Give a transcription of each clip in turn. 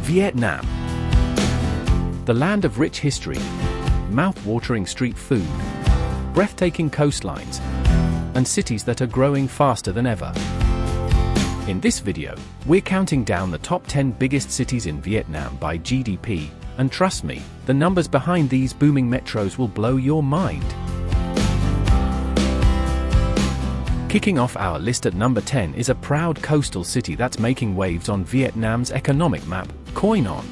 Vietnam. The land of rich history, mouth-watering street food, breathtaking coastlines, and cities that are growing faster than ever. In this video, we're counting down the top 10 biggest cities in Vietnam by GDP, and trust me, the numbers behind these booming metros will blow your mind. Kicking off our list at number 10 is a proud coastal city that's making waves on Vietnam's economic map, Quy Nhon.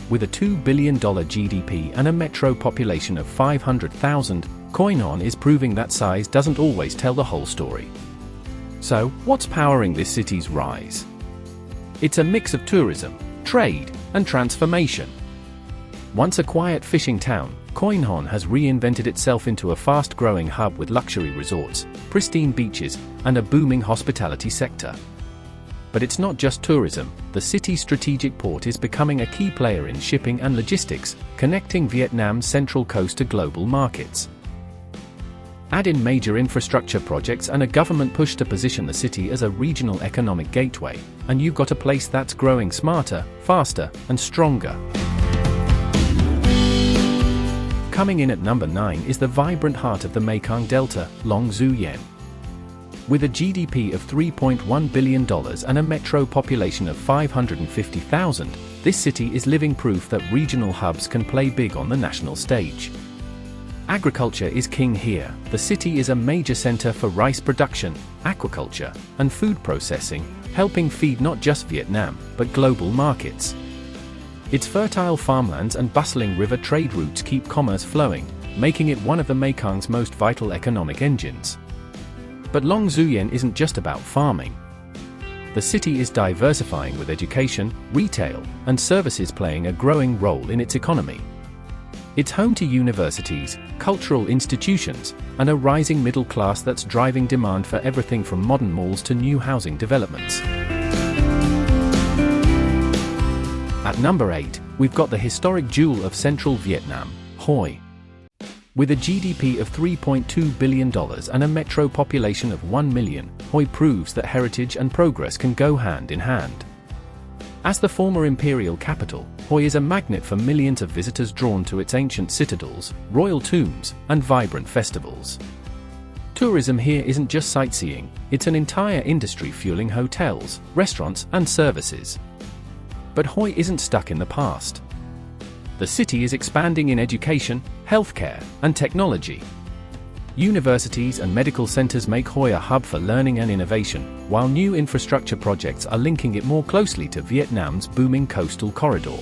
With a $2 billion GDP and a metro population of 500,000, Quy Nhon is proving that size doesn't always tell the whole story. So, what's powering this city's rise? It's a mix of tourism, trade, and transformation. Once a quiet fishing town, Quy Nhon has reinvented itself into a fast-growing hub with luxury resorts, pristine beaches, and a booming hospitality sector. But it's not just tourism. The city's strategic port is becoming a key player in shipping and logistics, connecting Vietnam's central coast to global markets. Add in major infrastructure projects and a government push to position the city as a regional economic gateway, and you've got a place that's growing smarter, faster, and stronger. Coming in at number 9 is the vibrant heart of the Mekong Delta, Xuyen. With a GDP of $3.1 billion and a metro population of 550,000, this city is living proof that regional hubs can play big on the national stage. Agriculture is king here. The city is a major center for rice production, aquaculture, and food processing, helping feed not just Vietnam, but global markets. Its fertile farmlands and bustling river trade routes keep commerce flowing, making it one of the Mekong's most vital economic engines. But Xuyen isn't just about farming. The city is diversifying with education, retail, and services playing a growing role in its economy. It's home to universities, cultural institutions, and a rising middle class that's driving demand for everything from modern malls to new housing developments. At number 8, we've got the historic jewel of central Vietnam, Hanoi. With a GDP of $3.2 billion and a metro population of 1 million, Hanoi proves that heritage and progress can go hand in hand. As the former imperial capital, Hanoi is a magnet for millions of visitors drawn to its ancient citadels, royal tombs, and vibrant festivals. Tourism here isn't just sightseeing, it's an entire industry fueling hotels, restaurants, and services. But Hanoi isn't stuck in the past. The city is expanding in education, healthcare, and technology. Universities and medical centers make Hanoi a hub for learning and innovation, while new infrastructure projects are linking it more closely to Vietnam's booming coastal corridor.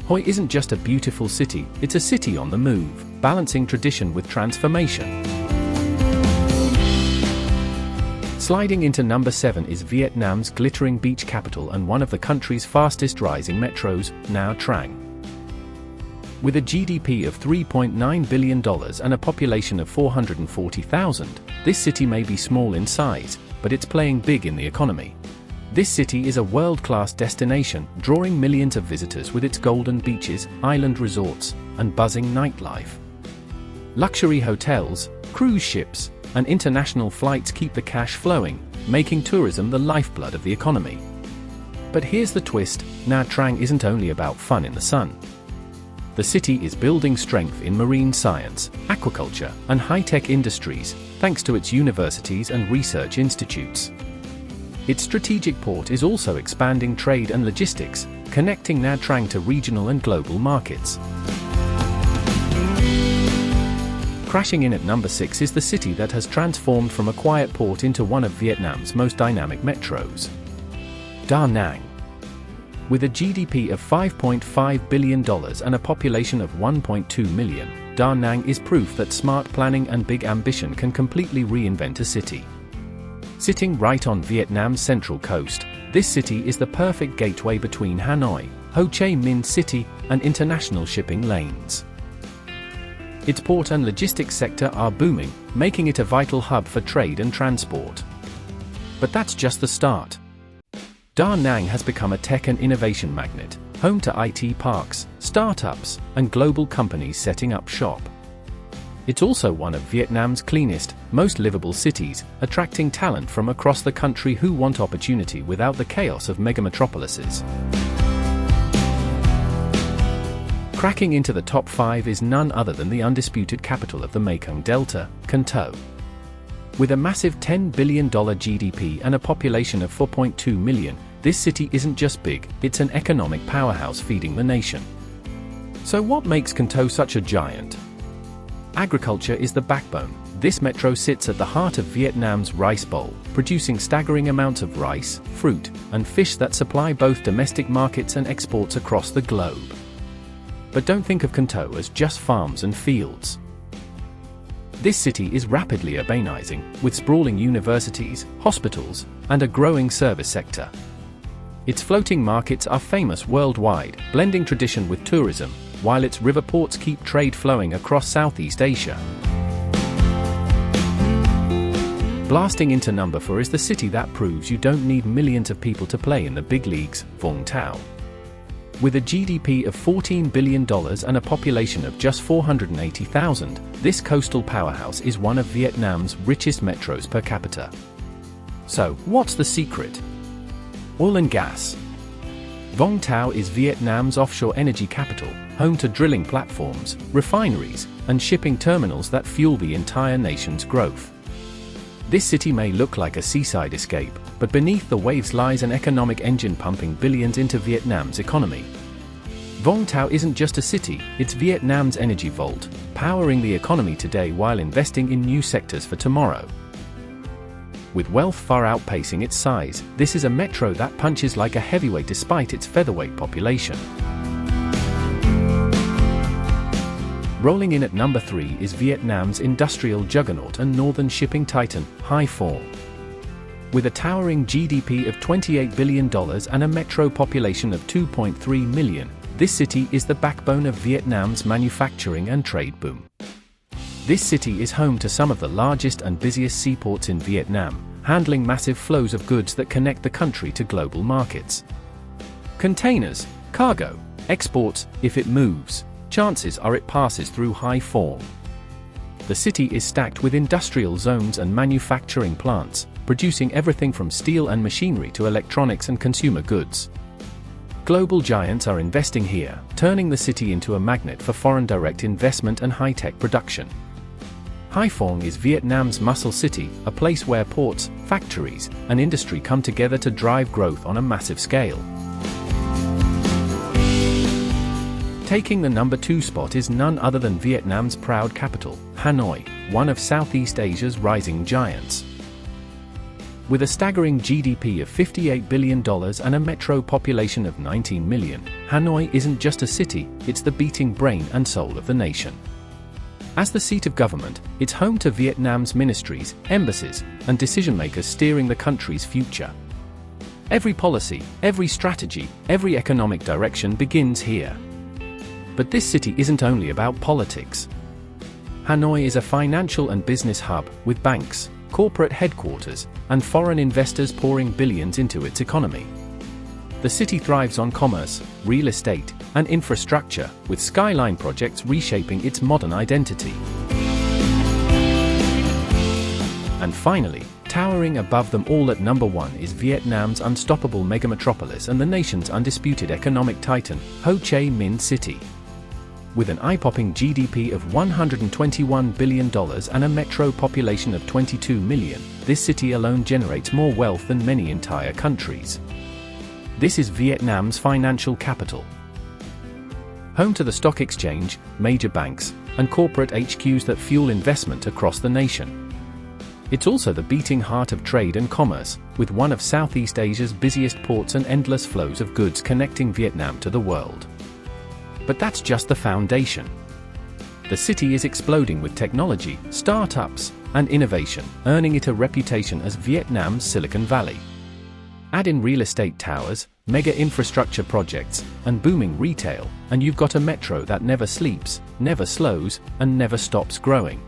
Hanoi isn't just a beautiful city, it's a city on the move, balancing tradition with transformation. Sliding into number 7 is Vietnam's glittering beach capital and one of the country's fastest rising metros, Nha Trang. With a GDP of $3.9 billion and a population of 440,000, this city may be small in size, but it's playing big in the economy. This city is a world-class destination, drawing millions of visitors with its golden beaches, island resorts, and buzzing nightlife. Luxury hotels, cruise ships, and international flights keep the cash flowing, making tourism the lifeblood of the economy. But here's the twist: Nha Trang isn't only about fun in the sun. The city is building strength in marine science, aquaculture, and high-tech industries, thanks to its universities and research institutes. Its strategic port is also expanding trade and logistics, connecting Nha Trang to regional and global markets. Crashing in at number 6 is the city that has transformed from a quiet port into one of Vietnam's most dynamic metros, Da Nang. With a GDP of $5.5 billion and a population of 1.2 million, Da Nang is proof that smart planning and big ambition can completely reinvent a city. Sitting right on Vietnam's central coast, this city is the perfect gateway between Hanoi, Ho Chi Minh City, and international shipping lanes. Its port and logistics sector are booming, making it a vital hub for trade and transport. But that's just the start. Da Nang has become a tech and innovation magnet, home to IT parks, startups, and global companies setting up shop. It's also one of Vietnam's cleanest, most livable cities, attracting talent from across the country who want opportunity without the chaos of megametropolises. Cracking into the top 5 is none other than the undisputed capital of the Mekong Delta, Cần Thơ. With a massive $10 billion GDP and a population of 4.2 million, this city isn't just big, it's an economic powerhouse feeding the nation. So what makes Cần Thơ such a giant? Agriculture is the backbone. This metro sits at the heart of Vietnam's rice bowl, producing staggering amounts of rice, fruit, and fish that supply both domestic markets and exports across the globe. But don't think of Cần Thơ as just farms and fields. This city is rapidly urbanizing, with sprawling universities, hospitals, and a growing service sector. Its floating markets are famous worldwide, blending tradition with tourism, while its river ports keep trade flowing across Southeast Asia. Blasting into number 4 is the city that proves you don't need millions of people to play in the big leagues, Vung Tau. With a GDP of $14 billion and a population of just 480,000, this coastal powerhouse is one of Vietnam's richest metros per capita. So, what's the secret? Oil and gas. Vung Tau is Vietnam's offshore energy capital, home to drilling platforms, refineries, and shipping terminals that fuel the entire nation's growth. This city may look like a seaside escape, but beneath the waves lies an economic engine pumping billions into Vietnam's economy. Vung Tau isn't just a city, it's Vietnam's energy vault, powering the economy today while investing in new sectors for tomorrow. With wealth far outpacing its size, this is a metro that punches like a heavyweight despite its featherweight population. Rolling in at number 3 is Vietnam's industrial juggernaut and northern shipping titan, Hải Phòng. With a towering GDP of $28 billion and a metro population of 2.3 million, this city is the backbone of Vietnam's manufacturing and trade boom. This city is home to some of the largest and busiest seaports in Vietnam, handling massive flows of goods that connect the country to global markets. Containers, cargo, exports, if it moves, chances are it passes through Hải Phòng. The city is stacked with industrial zones and manufacturing plants, producing everything from steel and machinery to electronics and consumer goods. Global giants are investing here, turning the city into a magnet for foreign direct investment and high-tech production. Hải Phòng is Vietnam's muscle city, a place where ports, factories, and industry come together to drive growth on a massive scale. Taking the number 2 spot is none other than Vietnam's proud capital, Hanoi, one of Southeast Asia's rising giants. With a staggering GDP of $58 billion and a metro population of 19 million, Hanoi isn't just a city, it's the beating brain and soul of the nation. As the seat of government, it's home to Vietnam's ministries, embassies, and decision-makers steering the country's future. Every policy, every strategy, every economic direction begins here. But this city isn't only about politics. Hanoi is a financial and business hub, with banks, corporate headquarters, and foreign investors pouring billions into its economy. The city thrives on commerce, real estate, and infrastructure, with skyline projects reshaping its modern identity. And finally, towering above them all at number 1 is Vietnam's unstoppable megametropolis and the nation's undisputed economic titan, Ho Chi Minh City. With an eye-popping GDP of $121 billion and a metro population of 22 million, this city alone generates more wealth than many entire countries. This is Vietnam's financial capital. Home to the stock exchange, major banks, and corporate HQs that fuel investment across the nation. It's also the beating heart of trade and commerce, with one of Southeast Asia's busiest ports and endless flows of goods connecting Vietnam to the world. But that's just the foundation. The city is exploding with technology, startups, and innovation, earning it a reputation as Vietnam's Silicon Valley. Add in real estate towers, mega infrastructure projects, and booming retail, and you've got a metro that never sleeps, never slows, and never stops growing.